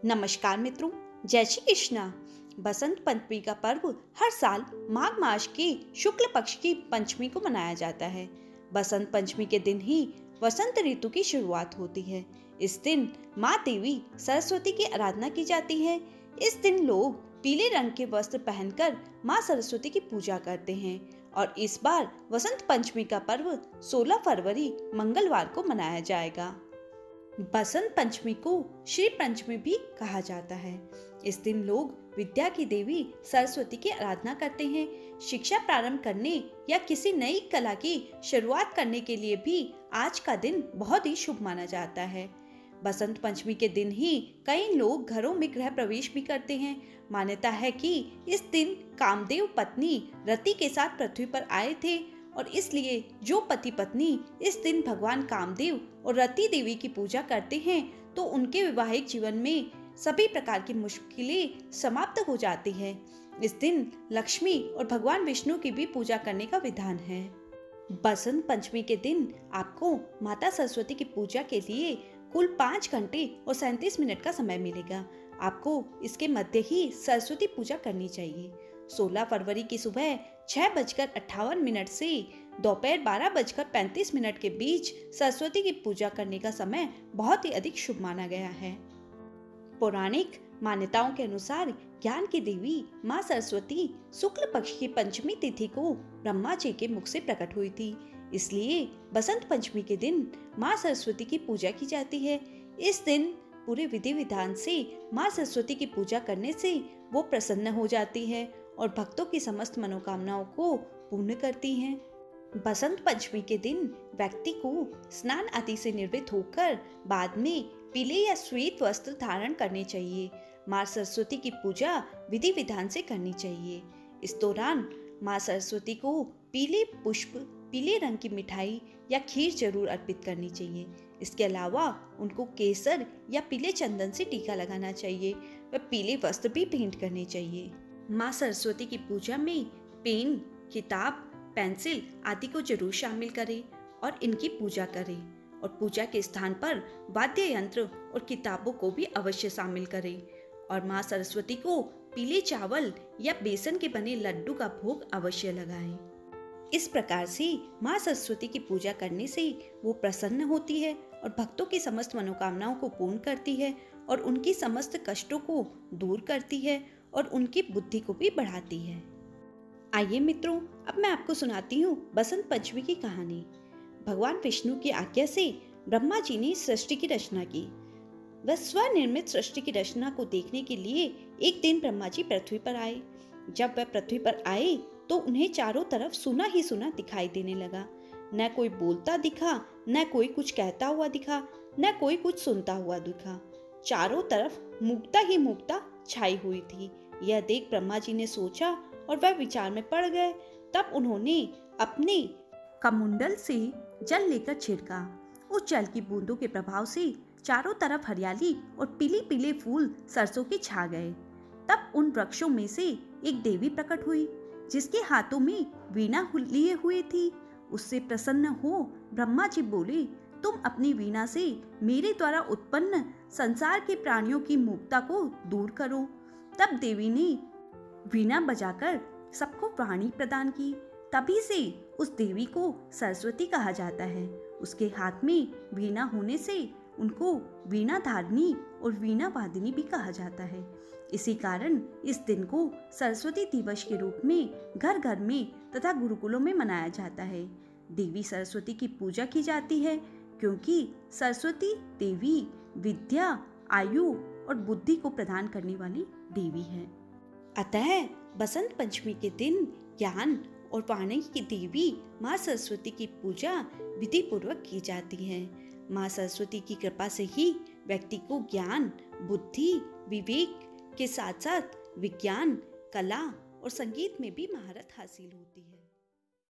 नमस्कार मित्रों, जय श्री कृष्णा। बसंत पंचमी का पर्व हर साल माघ मास की शुक्ल पक्ष की पंचमी को मनाया जाता है। बसंत पंचमी के दिन ही वसंत ऋतु की शुरुआत होती है। इस दिन माँ देवी सरस्वती की आराधना की जाती है। इस दिन लोग पीले रंग के वस्त्र पहनकर माँ सरस्वती की पूजा करते हैं और इस बार वसंत पंचमी का पर्व 16 फरवरी मंगलवार को मनाया जाएगा। बसंत पंचमी को श्री पंचमी भी कहा जाता है। इस दिन लोग विद्या की देवी सरस्वती की आराधना करते हैं। शिक्षा प्रारंभ करने या किसी नई कला की शुरुआत करने के लिए भी आज का दिन बहुत ही शुभ माना जाता है। बसंत पंचमी के दिन ही कई लोग घरों में गृह प्रवेश भी करते हैं। मान्यता है कि इस दिन कामदेव पत्नी रति के साथ पृथ्वी पर आए थे और इसलिए जो पति पत्नी इस दिन भगवान कामदेव और रति देवी की पूजा करते हैं तो उनके वैवाहिक जीवन में सभी प्रकार की मुश्किलें समाप्त हो जाती हैं। इस दिन लक्ष्मी और भगवान विष्णु की भी पूजा करने का विधान है। बसंत पंचमी के दिन आपको माता सरस्वती की पूजा के लिए कुल 5 घंटे और 37 मिनट का समय मिलेगा। आपको इसके मध्य ही सरस्वती पूजा करनी चाहिए। 16 फरवरी की सुबह 6:58 से दोपहर 12:35 के बीच सरस्वती की पूजा करने का समय बहुत ही अधिक शुभ माना गया है। पौराणिक मान्यताओं के अनुसार ज्ञान की देवी माँ सरस्वती शुक्ल पक्ष की पंचमी तिथि को ब्रह्मा जी के मुख से प्रकट हुई थी। इसलिए बसंत पंचमी के दिन माँ सरस्वती की पूजा की जाती है। इस दिन पूरे विधि विधान से माँ सरस्वती की पूजा करने से वो प्रसन्न हो जाती है और भक्तों की समस्त मनोकामनाओं को पूर्ण करती हैं। बसंत पंचमी के दिन व्यक्ति को स्नान आदि से निवृत्त होकर बाद में पीले या श्वेत वस्त्र धारण करने चाहिए। माँ सरस्वती की पूजा विधि विधान से करनी चाहिए। इस दौरान माँ सरस्वती को पीले पुष्प, पीले रंग की मिठाई या खीर जरूर अर्पित करनी चाहिए। इसके अलावा उनको केसर या पीले चंदन से टीका लगाना चाहिए व पीले वस्त्र भी भेंट करने चाहिए। माँ सरस्वती की पूजा में पेन, किताब, पेंसिल आदि को जरूर शामिल करें और इनकी पूजा करें और पूजा के स्थान पर वाद्य यंत्र और किताबों को भी अवश्य शामिल करें और माँ सरस्वती को पीले चावल या बेसन के बने लड्डू का भोग अवश्य लगाएं। इस प्रकार से माँ सरस्वती की पूजा करने से वो प्रसन्न होती है और भक्तों की समस्त मनोकामनाओं को पूर्ण करती है और उनकी समस्त कष्टों को दूर करती है और उनकी बुद्धि को भी बढ़ाती है। आइए मित्रों, अब मैं आपको सुनाती हूँ बसंत पंचमी की कहानी। भगवान विष्णु की आज्ञा से ब्रह्मा जी ने सृष्टि की रचना की। वह स्वनिर्मित सृष्टि की रचना को देखने के लिए एक दिन ब्रह्मा जी पृथ्वी पर आए। जब वह पृथ्वी पर आए तो उन्हें चारों तरफ सुना ही सुना दिखाई देने लगा। न कोई बोलता दिखा, न कोई कुछ कहता हुआ दिखा, न कोई कुछ सुनता हुआ दिखा। चारों तरफ मूकता ही मूकता छाई हुई थी। यह देख ब्रह्मा जी ने सोचा और वह विचार में पड़ गए। तब उन्होंने अपने कमंडल से जल लेकर छिड़का। उस जल की बूंदों के प्रभाव से चारों तरफ हरियाली और पीले पीले फूल सरसों के छा गए। तब उन वृक्षों में से एक देवी प्रकट हुई जिसके हाथों में वीणा लिए हुए थी। उससे प्रसन्न हो ब्रह्मा जी बोले, तुम अपनी वीणा से मेरे द्वारा उत्पन्न संसार के प्राणियों की मूकता को दूर करो। तब देवी ने वीणा बजाकर सबको वाणी प्रदान की। तभी से उस देवी को सरस्वती कहा जाता है। उसके हाथ में वीणा होने से उनको वीणा धारिणी और वीणा वादिनी भी कहा जाता है। इसी कारण इस दिन को सरस्वती दिवस के रूप में घर घर में तथा गुरुकुलों में मनाया जाता है। देवी सरस्वती की पूजा की जाती है क्योंकि सरस्वती देवी विद्या, आयु और बुद्धि को प्रदान करने वाली देवी है। अतः बसंत पंचमी के दिन ज्ञान और वाणी की देवी माँ सरस्वती की पूजा विधि पूर्वक की जाती है। माँ सरस्वती की कृपा से ही व्यक्ति को ज्ञान, बुद्धि, विवेक के साथ साथ विज्ञान, कला और संगीत में भी महारत हासिल होती है।